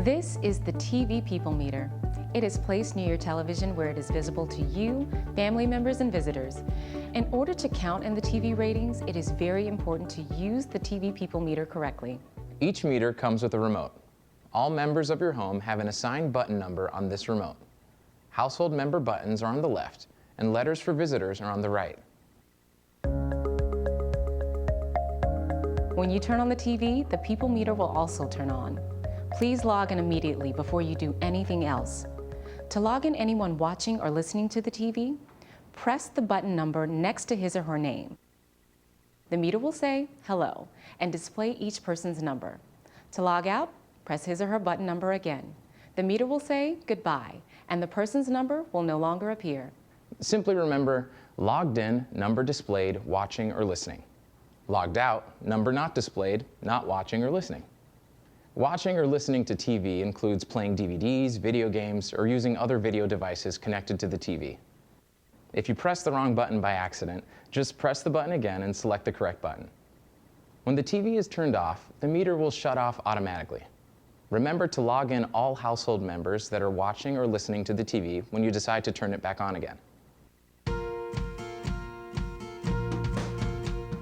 This is the TV People Meter. It is placed near your television where it is visible to you, family members, and visitors. In order to count in the TV ratings, it is very important to use the TV People Meter correctly. Each meter comes with a remote. All members of your home have an assigned button number on this remote. Household member buttons are on the left, and letters for visitors are on the right. When you turn on the TV, the People Meter will also turn on. Please log in immediately before you do anything else. To log in anyone watching or listening to the TV, press the button number next to his or her name. The meter will say hello and display each person's number. To log out, press his or her button number again. The meter will say goodbye and the person's number will no longer appear. Simply remember, logged in, number displayed, watching or listening. Logged out, number not displayed, not watching or listening. Watching or listening to TV includes playing DVDs, video games, or using other video devices connected to the TV. If you press the wrong button by accident, just press the button again and select the correct button. When the TV is turned off, the meter will shut off automatically. Remember to log in all household members that are watching or listening to the TV when you decide to turn it back on again.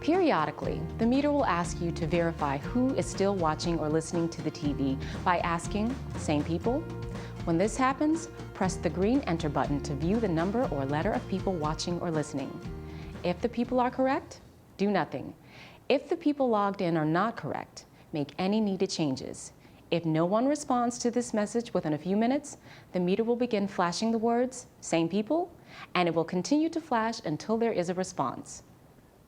Periodically, the meter will ask you to verify who is still watching or listening to the TV by asking, same people? When this happens, press the green Enter button to view the number or letter of people watching or listening. If the people are correct, do nothing. If the people logged in are not correct, make any needed changes. If no one responds to this message within a few minutes, the meter will begin flashing the words, same people, and it will continue to flash until there is a response.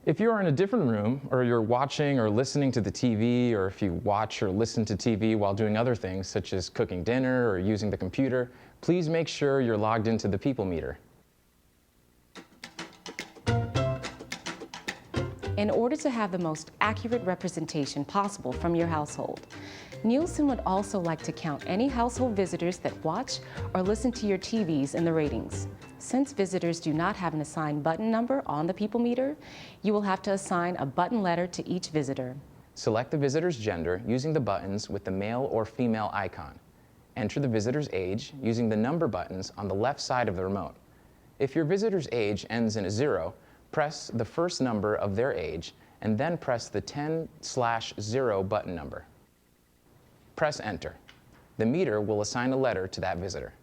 If you are in a different room, or you're watching or listening to the TV, or if you watch or listen to TV while doing other things, such as cooking dinner or using the computer, please make sure you're logged into the People Meter. In order to have the most accurate representation possible from your household, Nielsen would also like to count any household visitors that watch or listen to your TVs in the ratings. Since visitors do not have an assigned button number on the People Meter, you will have to assign a button letter to each visitor. Select the visitor's gender using the buttons with the male or female icon. Enter the visitor's age using the number buttons on the left side of the remote. If your visitor's age ends in a 0, press the first number of their age and then press the 10/0 button number. Press Enter. The meter will assign a letter to that visitor.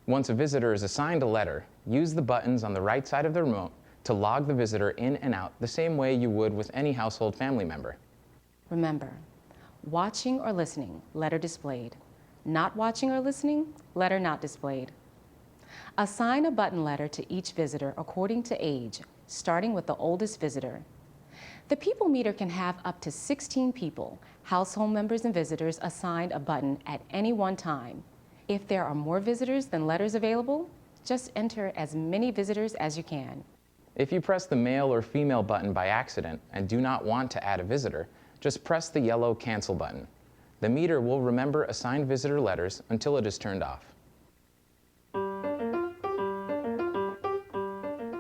Once a visitor is assigned a letter, use the buttons on the right side of the remote to log the visitor in and out the same way you would with any household family member. Remember, watching or listening, letter displayed. Not watching or listening, letter not displayed. Assign a button letter to each visitor according to age, starting with the oldest visitor. The People Meter can have up to 16 people, household members and visitors, assigned a button at any one time. If there are more visitors than letters available, just enter as many visitors as you can. If you press the male or female button by accident and do not want to add a visitor, just press the yellow Cancel button. The meter will remember assigned visitor letters until it is turned off.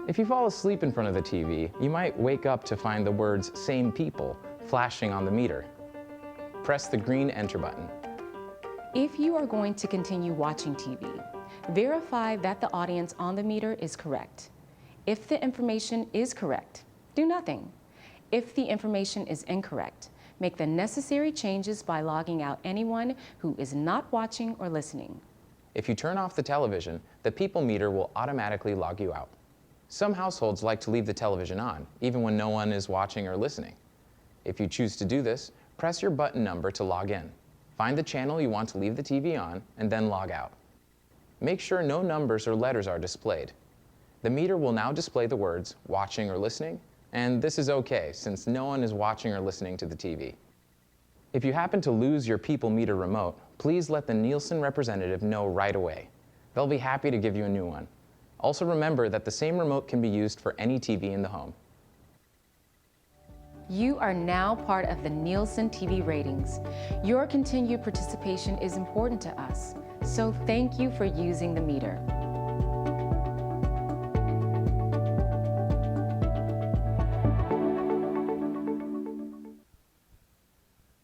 If you fall asleep in front of the TV, you might wake up to find the words "Same People" flashing on the meter. Press the green Enter button. If you are going to continue watching TV, verify that the audience on the meter is correct. If the information is correct, do nothing. If the information is incorrect, make the necessary changes by logging out anyone who is not watching or listening. If you turn off the television, the People Meter will automatically log you out. Some households like to leave the television on, even when no one is watching or listening. If you choose to do this, press your button number to log in. Find the channel you want to leave the TV on, and then log out. Make sure no numbers or letters are displayed. The meter will now display the words "watching" or "listening," and this is okay since no one is watching or listening to the TV. If you happen to lose your People Meter remote, please let the Nielsen representative know right away. They'll be happy to give you a new one. Also remember that the same remote can be used for any TV in the home. You are now part of the Nielsen TV ratings. Your continued participation is important to us, so thank you for using the meter.